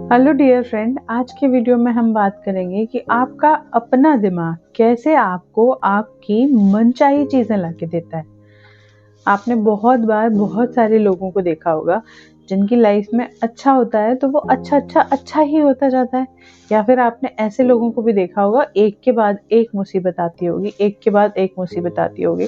Hello dear friend, आज के video में हम बात करेंगे कि आपका अपना दिमाग कैसे आपको आपकी मनचाही चीज़ें लाके देता है। आपने बहुत बार बहुत सारे लोगों को देखा होगा जिनकी लाइफ में अच्छा होता है तो वो अच्छा ही होता जाता है, या फिर आपने ऐसे लोगों को भी देखा होगा एक के बाद एक मुसीबत आती होगी, एक के बाद एक मुसीबत आती होगी।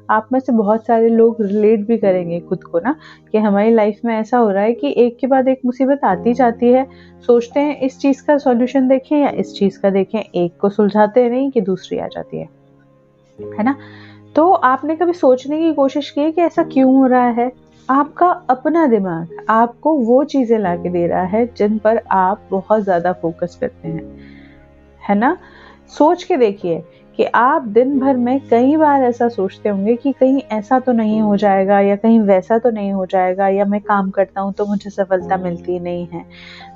आप में से बहुत सारे लोग रिलेट भी करेंगे खुद को ना, कि हमारी लाइफ में ऐसा हो रहा है कि एक के बाद एक मुसीबत आती जाती है। सोचते हैं इस चीज़ का सॉल्यूशन देखें या इस चीज़ का देखें, एक को सुलझाते नहीं कि दूसरी आ जाती है ना। तो आपने कभी सोचने की कोशिश की है कि ऐसा क्यों हो रहा है? आपका अपना दिमाग आपको वो चीज़ें लाके दे रहा है जिन पर आप बहुत ज़्यादा फोकस करते हैं, है ना? सोच के देखिए कि आप दिन भर में कई बार ऐसा सोचते होंगे कि कहीं ऐसा तो नहीं हो जाएगा या कहीं वैसा तो नहीं हो जाएगा, या मैं काम करता हूँ तो मुझे सफलता मिलती नहीं है,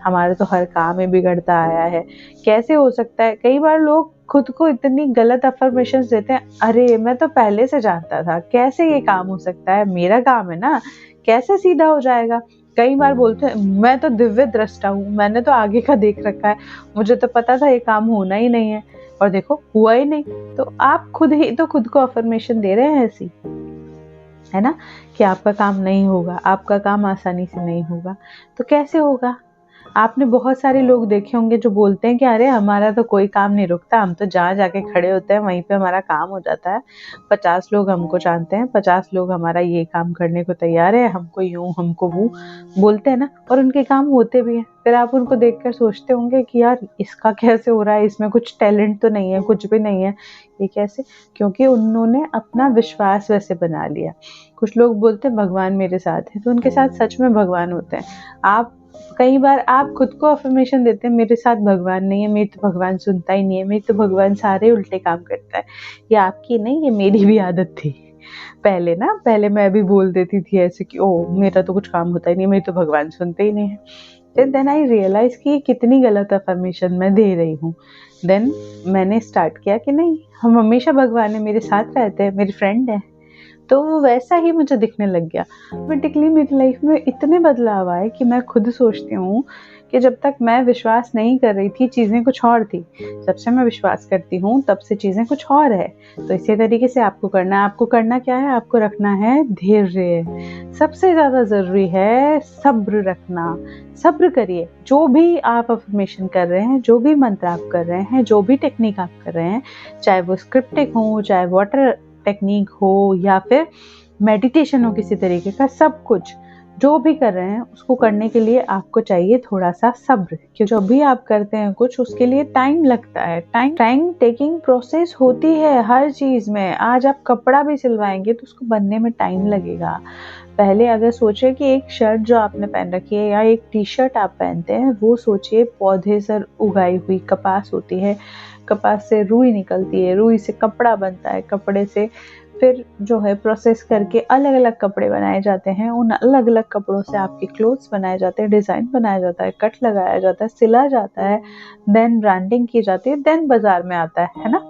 हमारा तो हर काम ही बिगड़ता आया है, कैसे हो सकता है? कई बार लोग खुद को इतनी गलत अफर्मेशंस देते हैं, अरे मैं तो पहले से जानता था, कैसे ये काम हो सकता है, मेरा काम है ना, कैसे सीधा हो जाएगा। कई बार बोलते हैं मैं तो दिव्य दृष्टा हूँ, मैंने तो आगे का देख रखा है, मुझे तो पता था ये काम होना ही नहीं है, और देखो हुआ ही नहीं। तो आप खुद ही तो खुद को अफर्मेशन दे रहे हैं ऐसी, है ना, कि आपका काम नहीं होगा, आपका काम आसानी से नहीं होगा। तो कैसे होगा? आपने बहुत सारे लोग देखे होंगे जो बोलते हैं कि अरे हमारा तो कोई काम नहीं रुकता, हम तो जहाँ जाके खड़े होते हैं वहीं पे हमारा काम हो जाता है। 50 लोग हमको जानते हैं, 50 लोग हमारा ये काम करने को तैयार है, हमको यूं हमको वो बोलते हैं ना, और उनके काम होते भी हैं। फिर आप उनको देखकर सोचते होंगे कि यार इसका कैसे हो रहा है, इसमें कुछ टैलेंट तो नहीं है, कुछ भी नहीं है, ये कैसे? क्योंकि उन्होंने अपना विश्वास वैसे बना लिया। कुछ लोग बोलते हैं भगवान मेरे साथ है, तो उनके साथ सच में भगवान होते हैं। आप कई बार आप खुद को अफर्मेशन देते हैं मेरे साथ भगवान नहीं है, मेरी तो भगवान सुनता ही नहीं है, मेरी तो भगवान सारे उल्टे काम करता है। ये आपकी नहीं, ये मेरी भी आदत थी पहले ना। पहले मैं भी बोल देती थी ऐसे कि ओ मेरा तो कुछ काम होता ही नहीं, मेरी तो भगवान सुनते ही नहीं है। फिर देन आई रियलाइज कि कितनी गलत अफर्मेशन मैं दे रही हूँ। देन मैंने स्टार्ट किया कि नहीं, हम हमेशा भगवान है, मेरे साथ रहते हैं, मेरी फ्रेंड है। तो वो वैसा ही मुझे दिखने लग गया। ऑटोमेटिकली मेरी लाइफ में इतने बदलाव आए कि मैं खुद सोचती हूँ कि जब तक मैं विश्वास नहीं कर रही थी चीज़ें कुछ और थी, जब से मैं विश्वास करती हूँ तब से चीज़ें कुछ और है। तो इसी तरीके से आपको करना है। आपको करना क्या है? आपको रखना है धैर्य। सबसे ज़्यादा ज़रूरी है सब्र रखना। सब्र करिए। जो भी आप अफर्मेशन कर रहे हैं, जो भी मंत्र आप कर रहे हैं, जो भी टेक्निक आप कर रहे हैं, चाहे वो स्क्रिप्टिंग हो, चाहे वाटर टेक्निक हो या फिर मेडिटेशन हो किसी तरीके का, सब कुछ जो भी कर रहे हैं उसको करने के लिए आपको चाहिए थोड़ा सा सब्र। क्योंकि जो भी आप करते हैं कुछ, उसके लिए टाइम लगता है। टाइम टेकिंग प्रोसेस होती है हर चीज़ में। आज आप कपड़ा भी सिलवाएंगे तो उसको बनने में टाइम लगेगा। पहले अगर सोचिए कि एक शर्ट जो आपने पहन रखी है या एक टी शर्ट आप पहनते हैं, वो सोचिए पौधे से उगाई हुई कपास होती है, कपास से रुई निकलती है, रुई से कपड़ा बनता है, कपड़े से फिर जो है प्रोसेस करके अलग अलग कपड़े बनाए जाते हैं, उन अलग अलग कपड़ों से आपके क्लोथ्स बनाए जाते हैं, डिज़ाइन बनाया जाता है, कट लगाया जाता है, सिला जाता है, देन ब्रांडिंग की जाती है, देन बाजार में आता है ना।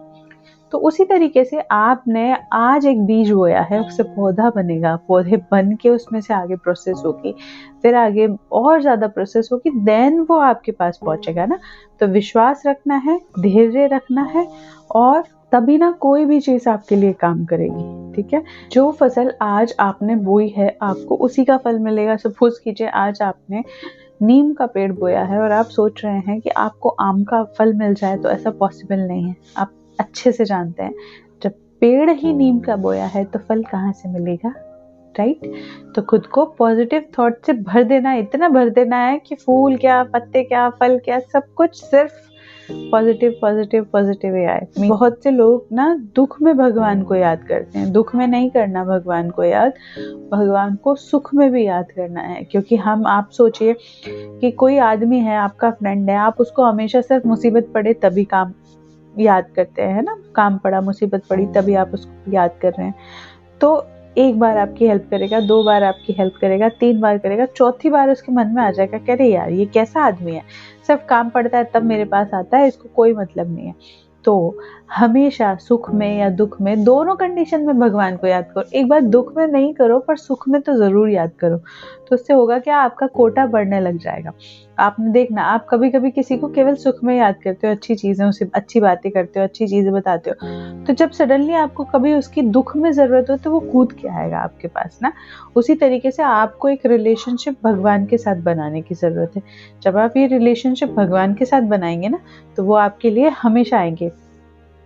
तो उसी तरीके से आपने आज एक बीज बोया है, उससे पौधा बनेगा, पौधे बन के उसमें से आगे प्रोसेस होगी, फिर आगे और ज़्यादा प्रोसेस होगी, देन वो आपके पास पहुंचेगा ना। तो विश्वास रखना है, धैर्य रखना है, और तभी ना कोई भी चीज़ आपके लिए काम करेगी। ठीक है? जो फसल आज आपने बोई है आपको उसी का फल मिलेगा। सपोज कीजिए आज आपने नीम का पेड़ बोया है और आप सोच रहे हैं कि आपको आम का फल मिल जाए, तो ऐसा पॉसिबल नहीं है। आप अच्छे से जानते हैं जब पेड़ ही नीम का बोया है तो फल कहाँ से मिलेगा, राइट? तो खुद को पॉजिटिव थॉट से भर देना, इतना भर देना है कि फूल क्या, पत्ते क्या, फल क्या, सब कुछ सिर्फ पॉजिटिव पॉजिटिव पॉजिटिव ही आए। बहुत से लोग ना दुख में भगवान को याद करते हैं। दुख में नहीं करना भगवान को याद, भगवान को सुख में भी याद करना है। क्योंकि आप सोचिए कि कोई आदमी है, आपका फ्रेंड है, आप उसको हमेशा सिर्फ मुसीबत पड़े तभी काम याद करते हैं, है ना, काम पड़ा, मुसीबत पड़ी तभी आप उसको याद कर रहे हैं। तो एक बार आपकी हेल्प करेगा, 2 बार आपकी हेल्प करेगा, 3 बार करेगा, चौथी बार उसके मन में आ जाएगा कि अरे यार ये कैसा आदमी है, सिर्फ काम पड़ता है तब मेरे पास आता है, इसको कोई मतलब नहीं है। तो हमेशा सुख में या दुख में, दोनों कंडीशन में भगवान को याद करो। एक बार दुख में नहीं करो पर सुख में तो जरूर याद करो। तो उससे होगा क्या, आपका कोटा बढ़ने लग जाएगा। आपने देखना, आप कभी कभी किसी को केवल सुख में याद करते हो, अच्छी चीजें, उसे अच्छी बातें करते हो, अच्छी चीजें बताते हो, तो जब सडनली आपको कभी उसकी दुख में जरूरत हो तो वो कूद के आएगा आपके पास ना। उसी तरीके से आपको एक रिलेशनशिप भगवान के साथ बनाने की जरूरत है। जब आप ये रिलेशनशिप भगवान के साथ बनाएंगे ना, तो वो आपके लिए हमेशा आएंगे।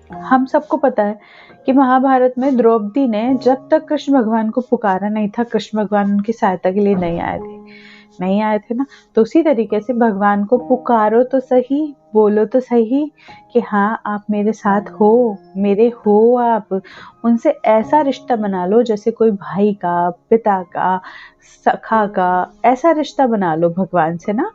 हम सबको पता है कि महाभारत में द्रौपदी ने जब तक कृष्ण भगवान को पुकारा नहीं था, कृष्ण भगवान उनकी सहायता के लिए नहीं आए थे ना। तो उसी तरीके से भगवान को पुकारो तो सही, बोलो तो सही कि हाँ आप मेरे साथ हो, मेरे हो आप। उनसे ऐसा रिश्ता बना लो जैसे कोई भाई का, पिता का, सखा का, ऐसा रिश्ता बना लो भगवान से ना,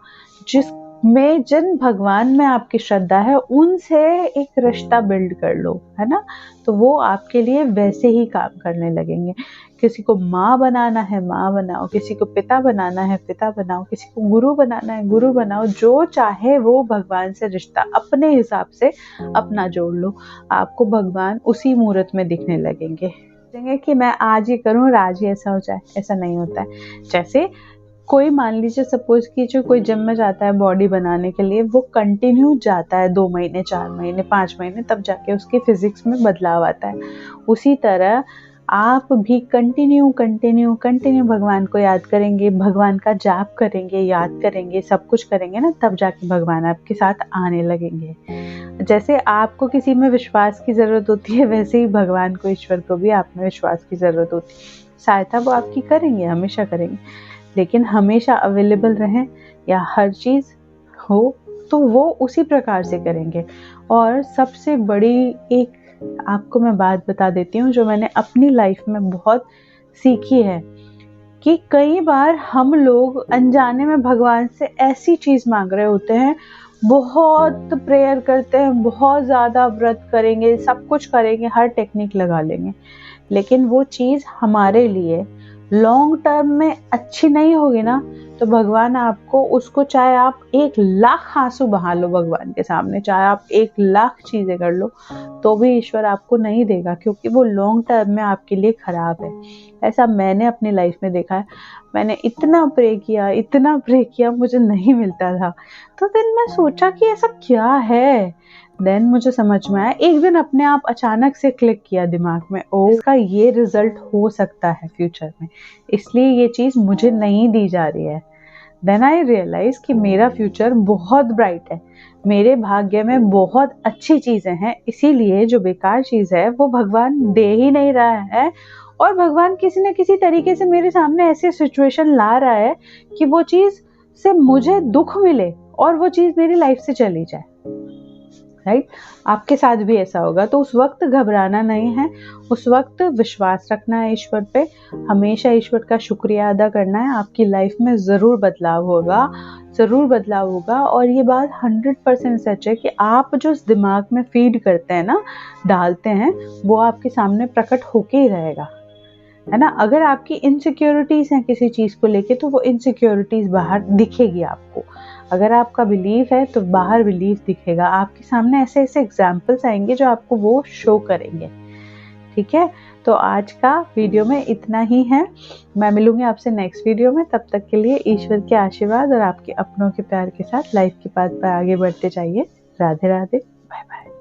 जिन भगवान में आपकी श्रद्धा है उनसे एक रिश्ता बिल्ड कर लो, है ना। तो वो आपके लिए वैसे ही काम करने लगेंगे। किसी को माँ बनाना है माँ बनाओ, किसी को पिता बनाना है पिता बनाओ, किसी को गुरु बनाना है गुरु बनाओ, जो चाहे वो भगवान से रिश्ता अपने हिसाब से अपना जोड़ लो। आपको भगवान उसी मुहूर्त में दिखने लगेंगे कि मैं आज ये करूँ और आज ही ऐसा हो जाए, ऐसा नहीं होता है। जैसे कोई मान लीजिए सपोज कि जो कोई जिम में जाता है बॉडी बनाने के लिए, वो कंटिन्यू जाता है 2 महीने 4 महीने 5 महीने, तब जाके उसकी फिजिक्स में बदलाव आता है। उसी तरह आप भी कंटिन्यू भगवान को याद करेंगे, भगवान का जाप करेंगे, याद करेंगे, सब कुछ करेंगे ना, तब जाके भगवान आपके साथ आने लगेंगे। जैसे आपको किसी में विश्वास की जरूरत होती है, वैसे ही भगवान को, ईश्वर को भी आप में विश्वास की जरूरत होती है। सहायता वो आपकी करेंगे, हमेशा करेंगे, लेकिन हमेशा अवेलेबल रहें या हर चीज़ हो तो वो उसी प्रकार से करेंगे। और सबसे बड़ी एक आपको मैं बात बता देती हूँ जो मैंने अपनी लाइफ में बहुत सीखी है, कि कई बार हम लोग अनजाने में भगवान से ऐसी चीज़ मांग रहे होते हैं, बहुत प्रेयर करते हैं, बहुत ज़्यादा व्रत करेंगे, सब कुछ करेंगे, हर टेक्निक लगा लेंगे, लेकिन वो चीज़ हमारे लिए लॉन्ग टर्म में अच्छी नहीं होगी ना, तो भगवान आपको उसको, चाहे आप 1,00,000 आंसू बहा लो भगवान के सामने, चाहे आप 1,00,000 चीजें कर लो, तो भी ईश्वर आपको नहीं देगा, क्योंकि वो लॉन्ग टर्म में आपके लिए खराब है। ऐसा मैंने अपनी लाइफ में देखा है। मैंने इतना प्रे किया, मुझे नहीं मिलता था। तो देन मैं सोचा कि ऐसा क्या है। देन मुझे समझ में आया, एक दिन अपने आप अचानक से क्लिक किया दिमाग में, ओ इसका ये रिजल्ट हो सकता है फ्यूचर में, इसलिए ये चीज़ मुझे नहीं दी जा रही है। देन आई रियलाइज कि मेरा फ्यूचर बहुत ब्राइट है, मेरे भाग्य में बहुत अच्छी चीज़ें हैं, इसीलिए जो बेकार चीज़ है वो भगवान दे ही नहीं रहा है, और भगवान किसी न किसी तरीके से मेरे सामने ऐसी सिचुएशन ला रहा है कि वो चीज़ से मुझे दुख मिले और वो चीज़ मेरी लाइफ से चली जाए। राइट, आपके साथ भी ऐसा होगा। तो उस वक्त घबराना नहीं है, उस वक्त विश्वास रखना है ईश्वर पे, हमेशा ईश्वर का शुक्रिया अदा करना है। आपकी लाइफ में ज़रूर बदलाव होगा। और ये बात 100% सच है कि आप जो इस दिमाग में फीड करते हैं ना, डालते हैं, वो आपके सामने प्रकट होके ही रहेगा, है ना। अगर आपकी इनसिक्योरिटीज हैं किसी चीज़ को लेके, तो वो इनसिक्योरिटीज बाहर दिखेगी आपको। अगर आपका बिलीफ है तो बाहर बिलीफ दिखेगा, आपके सामने ऐसे ऐसे एग्जाम्पल्स आएंगे जो आपको वो शो करेंगे। ठीक है, तो आज का वीडियो में इतना ही है। मैं मिलूंगी आपसे नेक्स्ट वीडियो में। तब तक के लिए ईश्वर के आशीर्वाद और आपके अपनों के प्यार के साथ लाइफ के पाथ पर आगे बढ़ते जाइए। Radhe Radhe, bye bye.